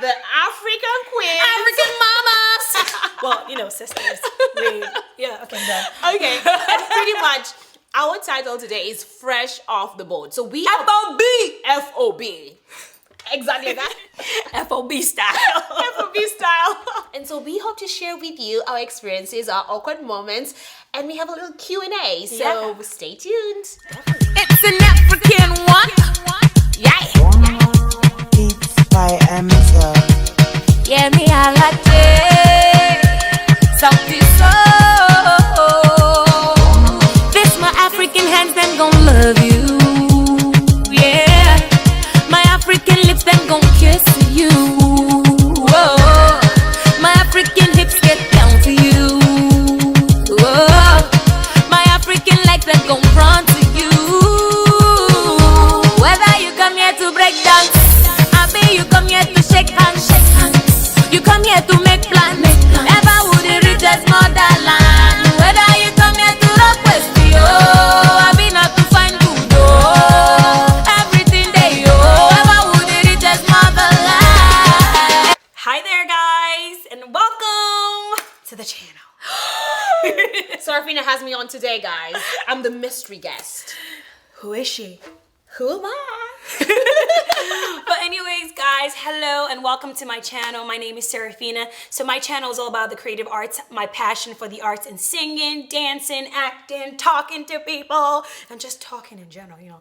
got the African queens. African mamas. Well, you know, sisters. Yeah, okay, done. Okay, and pretty much our title today is Fresh Off the Boat. So we FOB. FOB. Exactly that. FOB style. FOB style. And so we hope to share with you our experiences, our awkward moments, and we have a little Q&A. So stay tuned. It's an African one. Yeah. Beats by Amazon. Yemi, Alade. Sauti. This my African hands, them gon' love you. Yeah. My African lips, them gon' kiss you. Whoa. My African hips get down to you. Whoa. My African legs, them gon' run to you. Whether you come here to break dance, I be you come here to shake hands. You come here to make plans. Never would it reach us motherland. Whether you come here to rock West, I be not to find good. Everything they ever would it reach us motherland. Hi there, guys, and welcome to the channel. Sarafina has me on today, guys. I'm the mystery guest. Who is she? Who am I? But anyways, guys, hello and welcome to my channel. My name is Serafina. So my channel is all about the creative arts, my passion for the arts and singing, dancing, acting, talking to people, and just talking in general, you know.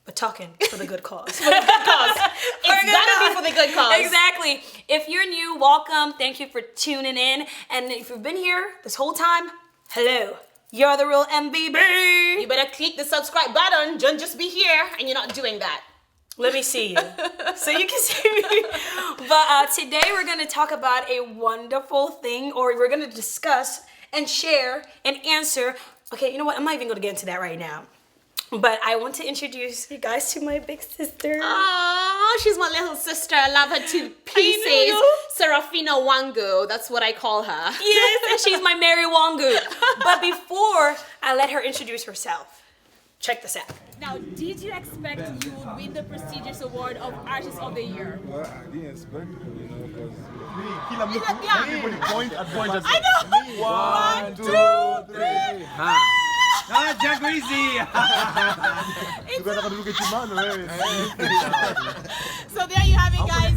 But talking for the good cause. For the good cause. It's gotta be for the good cause. Exactly. If you're new, welcome. Thank you for tuning in. And if you've been here this whole time, hello. You're the real MBB. You better click the subscribe button. Don't just be here and you're not doing that. Let me see you so you can see me. But today we're going to talk about a wonderful thing, or we're going to discuss and share and answer. Okay, you know what? I'm not even going to get into that right now. But I want to introduce you guys to my big sister. Oh, she's my little sister. I love her to pieces. Serafina Wangu. That's what I call her. Yes, and she's my Mary Wangu. But before I let her introduce herself, check this out. Now, did you expect you would win the prestigious award of Artist of the Year? Well, I didn't expect it, you know, because Everybody point at point. I know. 1, 2, 3. Ah, Jagrizi! So there you have it, guys.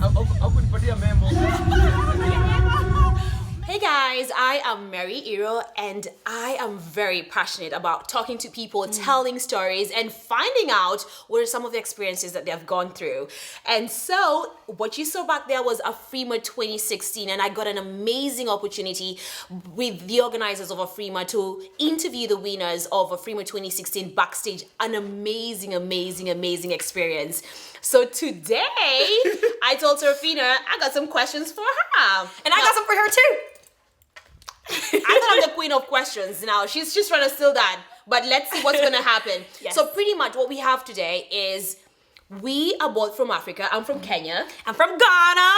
Hey guys, I am Mary Iro, and I am very passionate about talking to people, telling stories, and finding out what are some of the experiences that they have gone through. And so, what you saw back there was Afrima 2016, and I got an amazing opportunity with the organizers of Afrima to interview the winners of Afrima 2016 backstage. An amazing, amazing, amazing experience. So today, I told Serafina I got some questions for her. And I got some for her too. I thought I'm the queen of questions now. She's just trying to steal that. But let's see what's going to happen. Yes. So pretty much what we have today is we are both from Africa. I'm from Kenya. I'm from Ghana.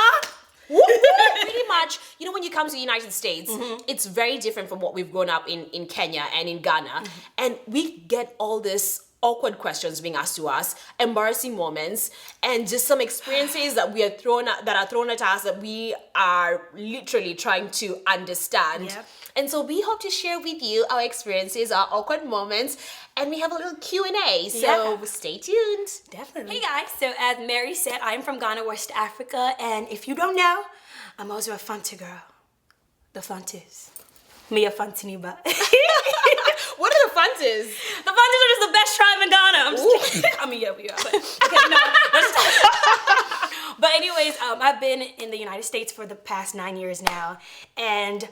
Pretty much, you know, when you come to the United States, it's very different from what we've grown up in Kenya and in Ghana. And we get all this awkward questions being asked to us, embarrassing moments, and just some experiences that are thrown at us that we are literally trying to understand. Yep. And so we hope to share with you our experiences, our awkward moments, and we have a little Q&A. So stay tuned. Definitely. Hey guys, so as Mary said, I'm from Ghana, West Africa, and if you don't know, I'm also a Fanta girl. The Fantas. Me a Fantiniba. What are the Fantas? The Fantas are just the best tribe in Ghana. I'm just kidding. I mean, yeah, we are. But, okay, no, but anyways, I've been in the United States for the past 9 years now, and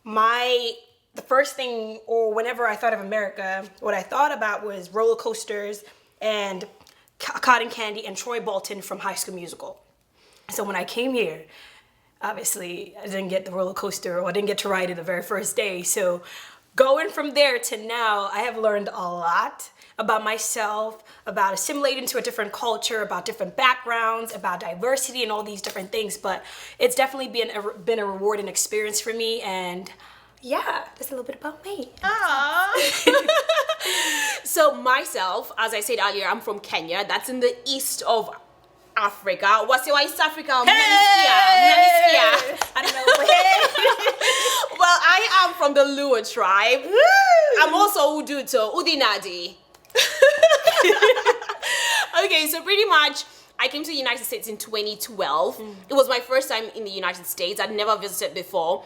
the first thing, or whenever I thought of America, what I thought about was roller coasters and cotton candy and Troy Bolton from High School Musical. So when I came here, obviously I didn't get the roller coaster, or I didn't get to ride it the very first day. So going from there to now, I have learned a lot about myself, about assimilating to a different culture, about different backgrounds, about diversity and all these different things. But it's definitely been a rewarding experience for me, and yeah, that's a little bit about me. So myself, as I said earlier, I'm from Kenya. That's in the east of Africa. What's your East Africa? Hey! Hemisphere. I don't know. But hey. Well, I am from the Luo tribe. I'm also Uduto, Udinadi. Okay, so pretty much I came to the United States in 2012. It was my first time in the United States. I'd never visited before.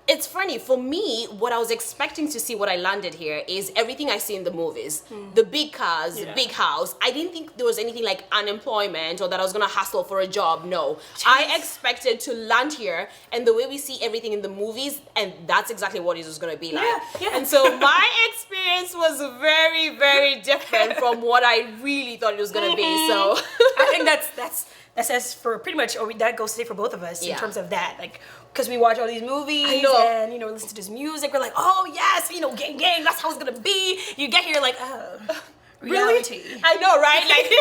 It's funny, for me, what I was expecting to see when I landed here is everything I see in the movies. The big cars, the big house. I didn't think there was anything like unemployment or that I was gonna hustle for a job, no. I expected to land here and the way we see everything in the movies, and that's exactly what it was gonna be like. Yeah. And so my experience was very, very different from what I really thought it was gonna be, so. I think that says for pretty much, or that goes to say for both of us in Yeah. terms of that, like, because we watch all these movies I know. and listen to this music, we're like, oh yes, gang, that's how it's gonna be. You get here like, oh, reality. I know, right? Like,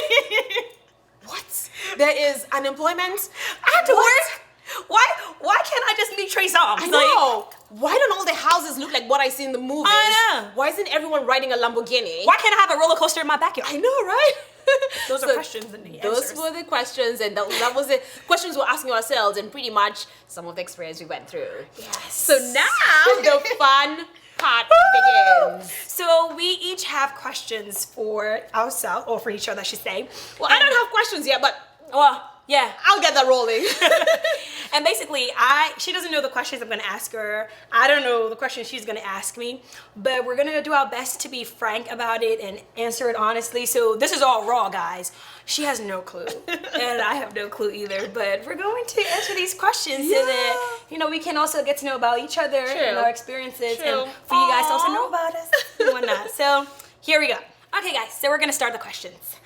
what? There is unemployment? I have to work. Why can't I just meet Trey Songz? I know. Why don't all the houses look like what I see in the movies? I know. Why isn't everyone riding a Lamborghini? Why can't I have a roller coaster in my backyard? I know, right? Those are questions and the Those answers. were the questions, and that was the questions we're asking ourselves, and pretty much some of the experience we went through. Yes. So now the fun part begins. So we each have questions for ourselves, or for each other, I should say. Well, I don't have questions yet, but Well, yeah. I'll get that rolling. And basically, she doesn't know the questions I'm gonna ask her. I don't know the questions she's gonna ask me, but we're gonna do our best to be frank about it and answer it honestly. So this is all raw, guys. She has no clue, and I have no clue either. But we're going to answer these questions so that we can also get to know about each other and our experiences, and for you guys to also know about us and whatnot. So here we go. Okay, guys. So we're gonna start the questions.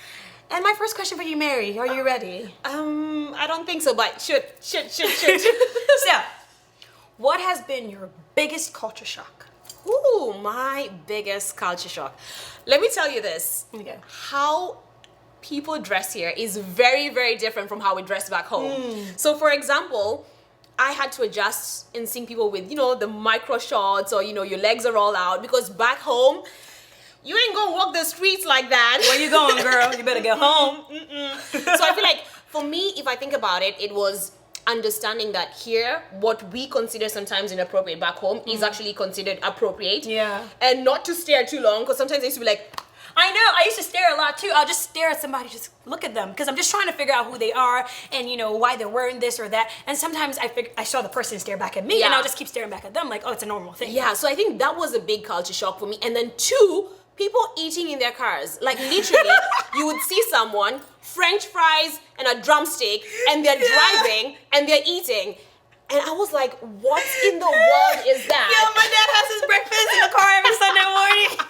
And my first question for you, Mary, are you ready? I don't think so, but shoot. So, what has been your biggest culture shock? Ooh, my biggest culture shock. Let me tell you this. Okay. How people dress here is very, very different from how we dress back home. So for example, I had to adjust in seeing people with, the micro shorts or, your legs are all out, because back home, you ain't gonna walk the streets like that. Where you going, girl? You better go home. So I feel like for me, if I think about it, it was understanding that here, what we consider sometimes inappropriate back home is actually considered appropriate. Yeah. And not to stare too long, because sometimes I used to be like, I know. I used to stare a lot too. I'll just stare at somebody, just look at them, because I'm just trying to figure out who they are and why they're wearing this or that. And sometimes I saw the person stare back at me, and I'll just keep staring back at them like, oh, it's a normal thing. yeah. So I think that was a big culture shock for me. And then two, people eating in their cars. Like literally, you would see someone, French fries and a drumstick, and they're driving and they're eating. And I was like, what in the world is that? Yo, my dad has his breakfast in the car every Sunday morning.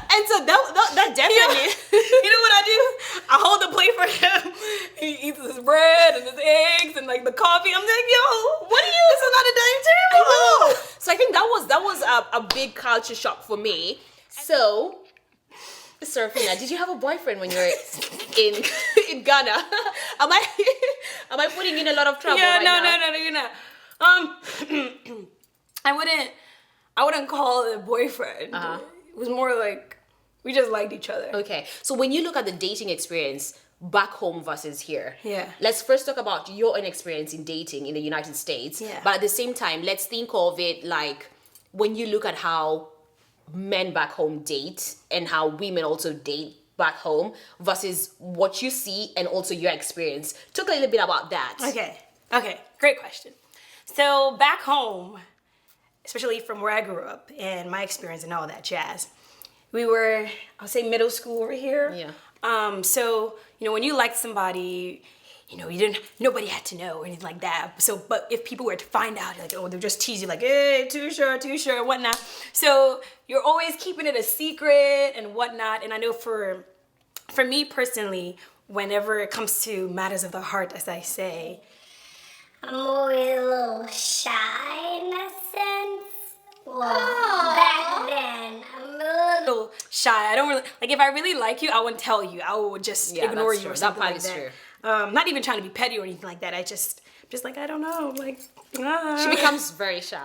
And so that definitely. You know what I do? I hold the plate for him. He eats his bread and his eggs and like the coffee. I'm like, yo, what are you? This is not a dining table. So I think that was a big culture shock for me. So, Serafina, did you have a boyfriend when you were in Ghana? Am I putting in a lot of trouble right now? No, you're not. I wouldn't call it a boyfriend. It was more like we just liked each other. Okay, so when you look at the dating experience back home versus here, Yeah. let's first talk about your own experience in dating in the United States. Yeah. But at the same time, let's think of it like when you look at how men back home date and how women also date back home versus what you see and also your experience. Talk a little bit about that. Okay, great question. So back home, especially from where I grew up and my experience and all that jazz, we were, I'll say middle school over here. Yeah. So, when you liked somebody, nobody had to know or anything like that. So, but if people were to find out, like, oh, they'll just tease you like, hey, too sure, whatnot. So you're always keeping it a secret and whatnot. And I know for me personally, whenever it comes to matters of the heart, as I say, I'm always a little shy in that sense. Well, back then, I'm a little... shy. I don't really, like, if I really like you, I wouldn't tell you. I would just ignore that's you true. or something That part like is that. true. Not even trying to be petty or anything like that. Just like, I don't know, like, She becomes very shy.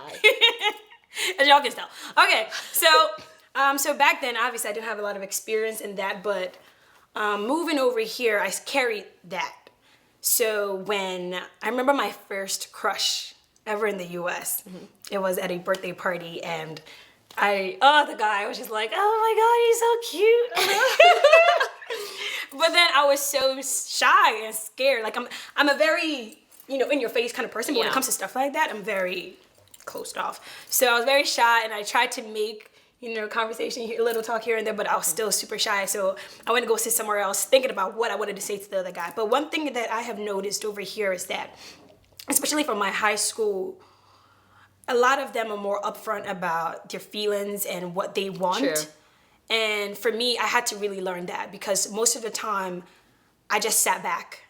as y'all can tell. Okay, so back then, obviously, I didn't have a lot of experience in that, but moving over here, I carried that. So when I remember my first crush ever in the US, it was at a birthday party, and the guy was just like, oh my God, he's so cute. But then I was so shy and scared. Like I'm a very, in your face kind of person, but when it comes to stuff like that, I'm very closed off. So I was very shy, and I tried to make, conversation, a little talk here and there, but I was still super shy. So I went to go sit somewhere else thinking about what I wanted to say to the other guy. But one thing that I have noticed over here is that, especially from my high school, a lot of them are more upfront about their feelings and what they want. Sure. And for me, I had to really learn that, because most of the time I just sat back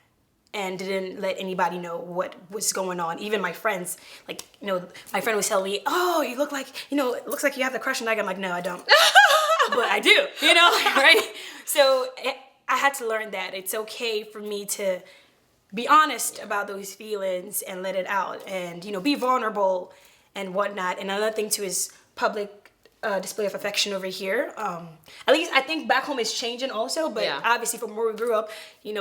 and didn't let anybody know what was going on. Even my friends, like, my friend was telling me, oh, you look like, it looks like you have the crush on that guy. I'm like, no, I don't. But I do, right? So I had to learn that it's okay for me to be honest about those feelings and let it out, and, be vulnerable and whatnot. And another thing too is public display of affection over here. At least I think back home it's changing also, but obviously from where we grew up, you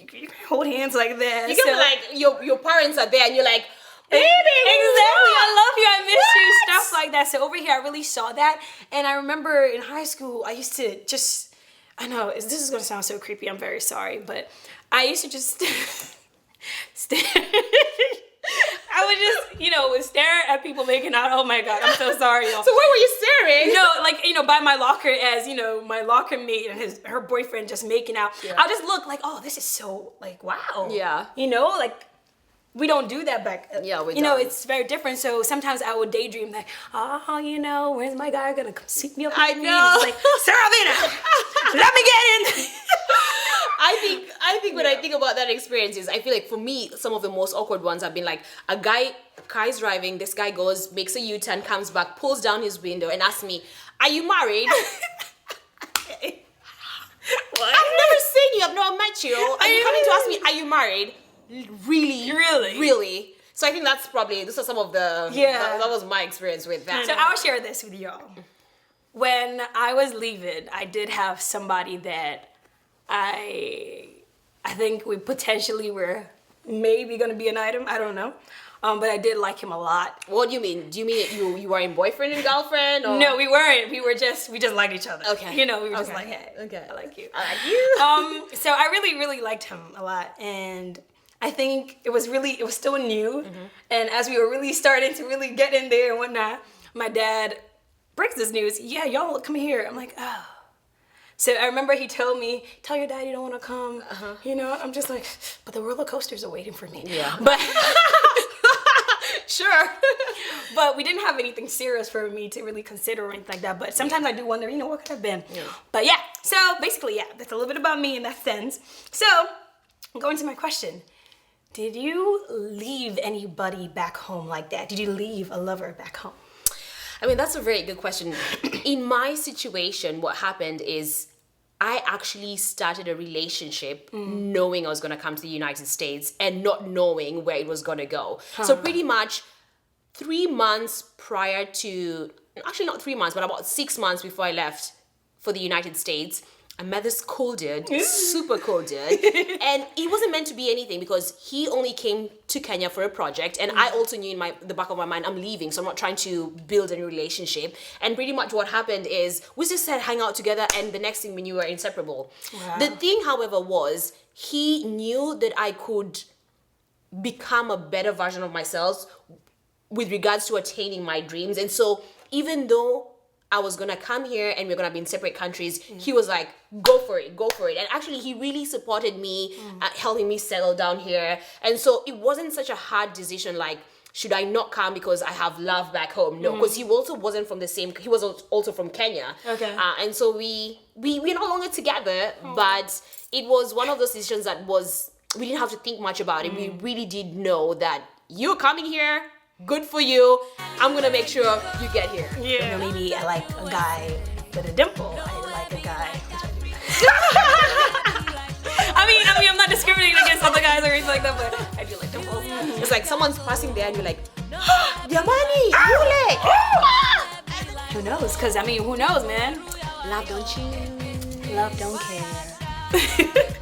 can hold hands like that. You can be like, your parents are there and you're like, baby, exactly, I love you, I miss you, stuff like that. So over here I really saw that. And I remember in high school I used to just, I know this is gonna sound so creepy, I'm very sorry, but I used to just stare. I would just, would stare at people making out. Oh my God, I'm so sorry, y'all. So where were you staring? By my locker, as, my locker mate and her boyfriend just making out. Yeah. I'll just look like, oh, this is so, wow. Yeah. We don't do that back. Yeah, we don't. It's very different. So sometimes I would daydream like, when's my guy gonna come seek me up? I know. It's like, Saravina, let me get in. I think when I think about that experience is, I feel like for me, some of the most awkward ones have been like a guy's driving, this guy goes, makes a U-turn, comes back, pulls down his window and asks me, are you married? What? I've never seen you, I've never met you. And you're coming to ask me, are you married? Really? So I think these are some of the, that was my experience with that. So I'll share this with y'all. When I was leaving, I did have somebody that I think we potentially were maybe gonna be an item. I don't know. But I did like him a lot. What do you mean? Do you mean you were in boyfriend and girlfriend? Or? No, we weren't. We just liked each other. Okay. We were just like, hey, okay. I like you. I like you. So I really, really liked him a lot. And I think it was still new. Mm-hmm. And as we were really starting to really get in there and whatnot, my dad breaks this news. Yeah, y'all come here. I'm like, oh. So I remember he told me, tell your dad you don't want to come. Uh-huh. I'm just like, but the roller coasters are waiting for me. Yeah. But sure. But we didn't have anything serious for me to really consider or anything like that. But sometimes I do wonder, what could have been? Yeah. But yeah, so basically, that's a little bit about me in that sense. So going to my question. Did you leave anybody back home like that? Did you leave a lover back home? I mean, that's a very good question. In my situation, what happened is I actually started a relationship knowing I was going to come to the United States and not knowing where it was going to go. So pretty much 3 months prior to, actually not 3 months, but about 6 months before I left for the United States, I met this cool dude, super cool dude, and it wasn't meant to be anything because he only came to Kenya for a project, and I also knew in the back of my mind, I'm leaving, so I'm not trying to build a relationship. And pretty much what happened is we just said hang out together, and the next thing we knew we were inseparable. Wow. The thing, however, was he knew that I could become a better version of myself with regards to attaining my dreams, and so even though I was gonna come here and we're gonna be in separate countries, he was like, go for it. And actually he really supported me, helping me settle down here. And so it wasn't such a hard decision like, should I not come because I have love back home? No, because he also wasn't from he was also from Kenya. Okay. And so we're no longer together, but it was one of those decisions that we didn't have to think much about it. We really did know that you're coming here, good for you. I'm gonna make sure you get here. Yeah. Maybe I like a guy with a dimple. I like a guy. I mean, I'm not discriminating against other guys or anything like that, but I do like dimples. It's like someone's passing there and you're like, Diamani, Yule. Who knows? Because, who knows, man? Love don't cheat. Love don't care.